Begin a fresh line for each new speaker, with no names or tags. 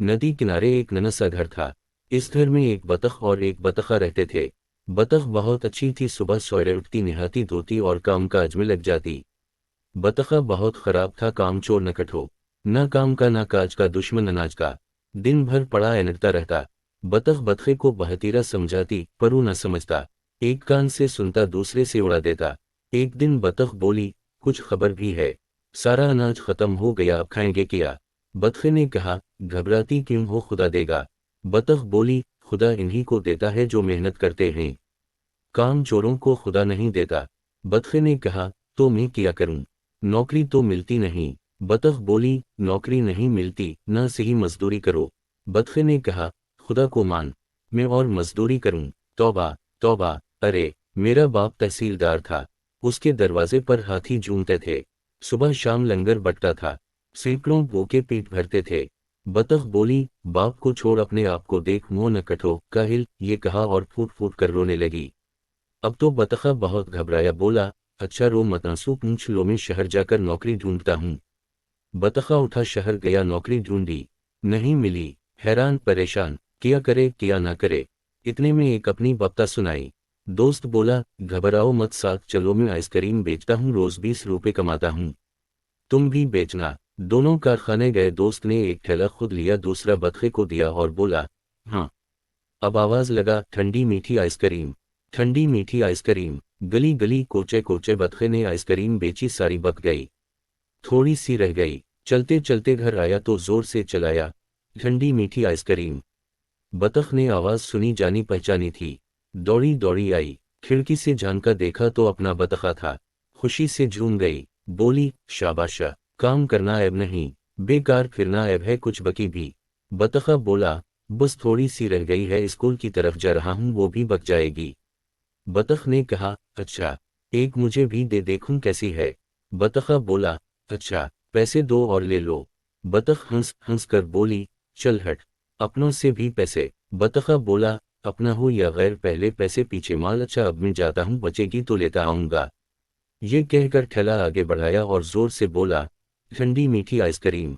नदी किनारे एक नन्हा सा घर था। इस घर में एक बतख और एक बतखा रहते थे। बतख बहुत अच्छी थी, सुबह सवेरे उठती, नहाती धोती और काम काज में लग जाती। बतखा बहुत खराब था, काम चोर नकट हो, न काम का न काज का, दुश्मन अनाज का, दिन भर पड़ा एनकता रहता। बतख बतखे को बहतीरा समझाती पर वो न समझता, एक कान से सुनता दूसरे से उड़ा देता। एक दिन बतख बोली, कुछ खबर भी है? सारा अनाज खत्म हो गया, अब खाएंगे क्या? बतखे ने कहा, घबराती क्यों हो, खुदा देगा। बतख बोली, खुदा इन्हीं को देता है जो मेहनत करते हैं, काम चोरों को खुदा नहीं देता। बतखे ने कहा, तो मैं क्या करूं, नौकरी तो मिलती नहीं। बतख बोली, नौकरी नहीं मिलती ना, सही मजदूरी करो। बतखे ने कहा, खुदा को मान, मैं और मजदूरी करूं? तौबा तौबा, अरे मेरा बाप तहसीलदार था, उसके दरवाजे पर हाथी झूमते थे, सुबह शाम लंगर बंटता था, सैकड़ों भूखे पेट भरते थे। बतख बोली, बाप को छोड़ अपने आप को देख, मुंह न कटो काहिल, ये कहा और फूट फूट कर रोने लगी। अब तो बतखा बहुत घबराया, बोला, अच्छा रो मत आंसू पूंछ लो, मैं शहर जाकर नौकरी ढूंढता हूँ। बतखा उठा, शहर गया, नौकरी ढूंढी, नहीं मिली। हैरान परेशान, क्या करे क्या ना करे। इतने में एक अपनी बप्ता सुनाई। दोस्त बोला, घबराओ मत, साथ चलो, मैं आइसक्रीम बेचता हूँ, रोज 20 रुपए कमाता हूँ, तुम भी बेचना। दोनों कारखाने गए। दोस्त ने एक ठेला खुद लिया, दूसरा बतखे को दिया और बोला, हाँ। अब आवाज लगा, ठंडी मीठी आइसक्रीम, ठंडी मीठी आइसक्रीम। गली गली कोचे कोचे बतखे ने आइसक्रीम बेची, सारी बक गई, थोड़ी सी रह गई। चलते चलते घर आया तो जोर से चलाया, ठंडी मीठी आइसक्रीम। बतख ने आवाज सुनी, जानी पहचानी थी, दौड़ी दौड़ी आई, खिड़की से झांका, देखा तो अपना बतखा था। खुशी से झूम गई, बोली, शाबाश, काम करना ऐब नहीं, बेकार फिरना ऐब है, कुछ बकी भी। बतखा बोला, बस थोड़ी सी रह गई है, स्कूल की तरफ जा रहा हूँ, वो भी बक जाएगी। बतख ने कहा, अच्छा, एक मुझे भी दे, देखूं कैसी है। बतखा बोला, अच्छा, पैसे दो और ले लो। बतख हंस हंस कर बोली, चल हट, अपनों से भी पैसे। बतखा बोला, अपना हो या गैर, पहले पैसे पीछे माल, अच्छा अब मैं जाता हूँ, बचेगी तो लेता आऊंगा। ये कहकर ठेला आगे बढ़ाया और जोर से बोला, ठंडी मीठी आइसक्रीम।